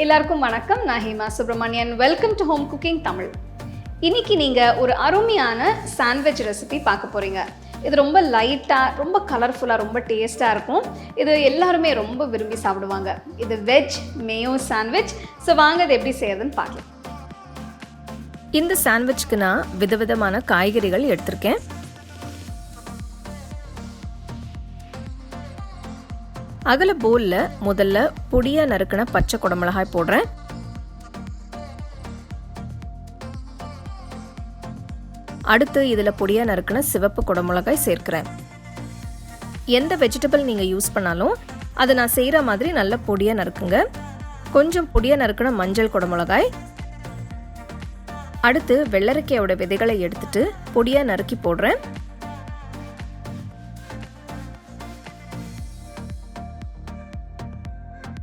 எல்லாருக்கும் வணக்கம். நான் Hema Subramanian. Welcome to home cooking Tamil. இன்னைக்கு நீங்கள் ஒரு அருமையான சாண்ட்விச் ரெசிபி பார்க்க போகிறீங்க. இது ரொம்ப லைட்டாக, ரொம்ப கலர்ஃபுல்லாக, ரொம்ப டேஸ்ட்டாக இருக்கும். இது எல்லாருமே ரொம்ப விரும்பி சாப்பிடுவாங்க. இது வெஜ் மேயோ சாண்ட்விச். ஸோ வாங்க இது எப்படி செய்யறதுன்னு பார்க்கலாம். இந்த சாண்ட்விச்க்கு நான் விதவிதமான காய்கறிகள் எடுத்திருக்கேன். அகல பவுலில் முதல்ல பொடியாக நறுக்கின பச்சை குடமிளகாய் போடுறேன். அடுத்து இதில் பொடியாக நறுக்கின சிவப்பு குடமிளகாய் சேர்க்கிறேன். எந்த வெஜிடபிள் நீங்கள் யூஸ் பண்ணாலும் அதை நான் செய்கிற மாதிரி நல்ல பொடியாக நறுக்குங்க. கொஞ்சம் பொடியாக நறுக்கின மஞ்சள் குடமிளகாய். அடுத்து வெள்ளரிக்காயோட விதைகளை எடுத்துட்டு பொடியாக நறுக்கி போடுறேன்.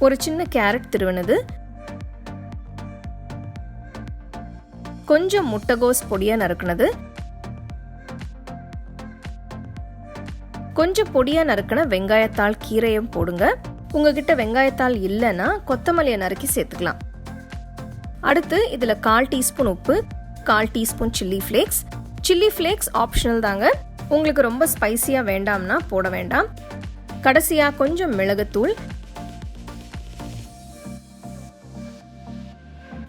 ஒரு சின்ன கேரட் திருவினது, கொஞ்சம் முட்டைகோஸ் பொடியா நறுக்குனது, கொஞ்சம் பொடியா நறுக்கின வெங்காயத்தாள் கீரையும் போடுங்க. உங்ககிட்ட வெங்காயத்தாள் இல்லைன்னா கொத்தமல்லியை நறுக்கி சேர்த்துக்கலாம். அடுத்து இதில் 1/4 டீஸ்பூன் உப்பு, 1/4 teaspoon chilli flakes. Chilli flakes optional தாங்க, உங்களுக்கு ரொம்ப ஸ்பைசியாக வேண்டாம்னா போட வேண்டாம். கடைசியாக கொஞ்சம் மிளகுத்தூள்.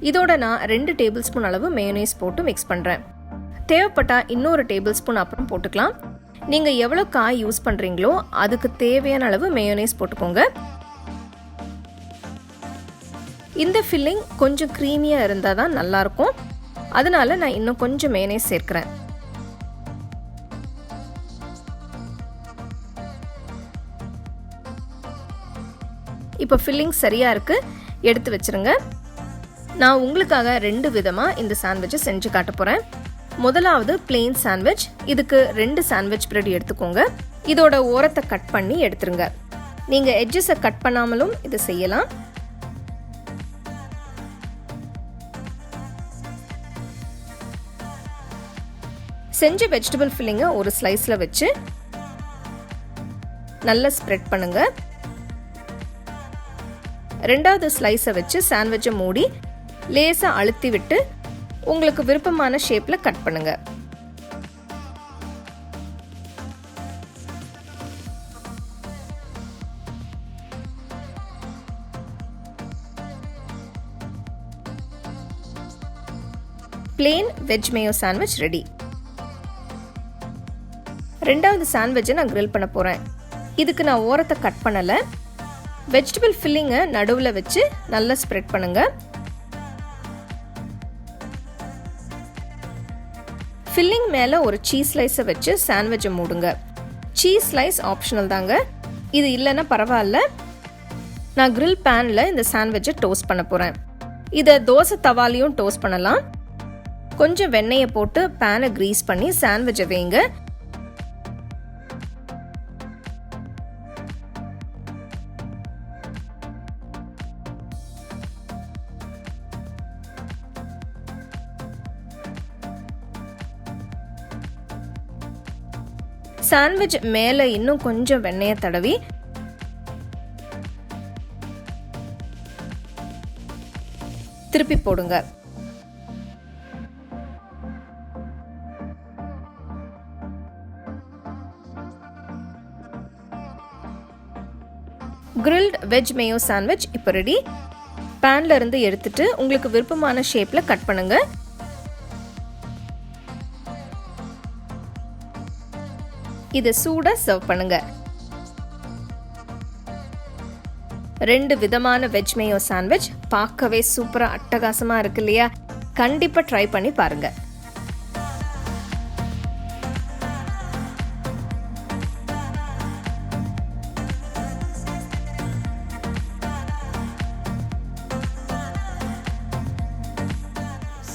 இதோட நான் 2 டேபிள் ஸ்பூன் அளவு மேயோனேஸ் போட்டு மிக்ஸ் பண்ணுறேன். தேவைப்பட்டா இன்னொரு டேபிள் ஸ்பூன் அப்புறம் போட்டுக்கலாம். நீங்கள் எவ்வளோ காய் யூஸ் பண்ணுறீங்களோ அதுக்கு தேவையான அளவு மேயோனேஸ் போட்டுக்கோங்க. இந்த ஃபில்லிங் கொஞ்சம் க்ரீமியாக இருந்தால் தான் நல்லாயிருக்கும். அதனால நான் இன்னும் கொஞ்சம் மேயோனேஸ் சேர்க்கிறேன். இப்போ ஃபில்லிங் சரியாக இருக்குது, எடுத்து வச்சுருங்க. நான் உங்களுக்காக 2 விதமாக இந்த சாண்ட்விட்சை செஞ்சு காட்ட போகிறேன். முதலாவது பிளெயின் சாண்ட்விச். இதுக்கு 2 சாண்ட்விச் பிரெட் எடுத்துக்கோங்க. இதோட ஓரத்தை கட் பண்ணி எடுத்துருங்க. நீங்கள் எட்ஜஸை கட் பண்ணாமலும் இதை செய்யலாம். செஞ்ச வெஜிடபிள் ஃபில்லிங்கை ஒரு ஸ்லைஸில் வச்சு நல்லா ஸ்ப்ரெட் பண்ணுங்க. ரெண்டாவது ஸ்லைஸை வச்சு சாண்ட்விட்சை மூடி லேசாக அழுத்தி விட்டு உங்களுக்கு விருப்பமான ஷேப்பில் கட் பண்ணுங்க. Plain veg Mayo sandwich ready. ரெண்டாவது சாண்ட்விட்சை நான் கிரில் பண்ண போகிறேன். இதுக்கு நான் ஓரத்தை கட் பண்ணலை. வெஜிடபிள் ஃபில்லிங்கை நடுவில் வச்சு நல்லா ஸ்ப்ரெட் பண்ணுங்க. ஃபில்லிங் மேலே ஒரு சீஸ் ஸ்லைஸை வச்சு சாண்ட்விட்சை மூடுங்க. சீஸ் ஸ்லைஸ் ஆப்ஷனல் தாங்க, இது இல்லைன்னா பரவாயில்ல. நான் கிரில் பேனில் இந்த சாண்ட்விட்சை டோஸ்ட் பண்ண போகிறேன். இதை தோசை தவாலையும் டோஸ்ட் பண்ணலாம். கொஞ்சம் வெண்ணெயை போட்டு பேனை கிரீஸ் பண்ணி சாண்ட்விட்சை வைங்க. சாண்ட்விச் மேலே இன்னும் கொஞ்சம் வெண்ணெயை தடவி திருப்பி போடுங்க. கிரில்ட் வெஜ் மேயோ சாண்ட்விச் இப்போ ரெடி. பேன்ல இருந்து எடுத்துட்டு உங்களுக்கு விருப்பமான ஷேப்ல கட் பண்ணுங்க. இதை சூடாக சர்வ் பண்ணுங்க. 2 விதமான வெஜ் மேயோ சாண்ட்விச் பார்க்கவே சூப்பராக அட்டகாசமாக இருக்கு இல்லையா? கண்டிப்பாக ட்ரை பண்ணி பாருங்க.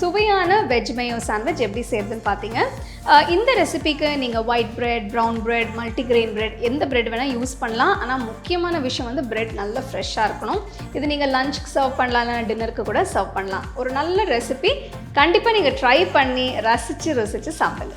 சுவையான வெஜ் மேயோ சாண்ட்விச் எப்படி செய்யறதுன்னு பார்த்தீங்க. இந்த ரெசிபிக்கு நீங்கள் white bread, brown bread, multigrain bread எந்த பிரெட் வேணால் யூஸ் பண்ணலாம். ஆனால் முக்கியமான விஷயம் வந்து பிரெட் நல்லா ஃப்ரெஷ்ஷாக இருக்கணும். இது நீங்கள் லஞ்சுக்கு சர்வ் பண்ணலாம், இல்லைனா டின்னருக்கு கூட சர்வ் பண்ணலாம். ஒரு நல்ல ரெசிபி, கண்டிப்பாக நீங்கள் ட்ரை பண்ணி ரசித்து சாப்பிடுங்க.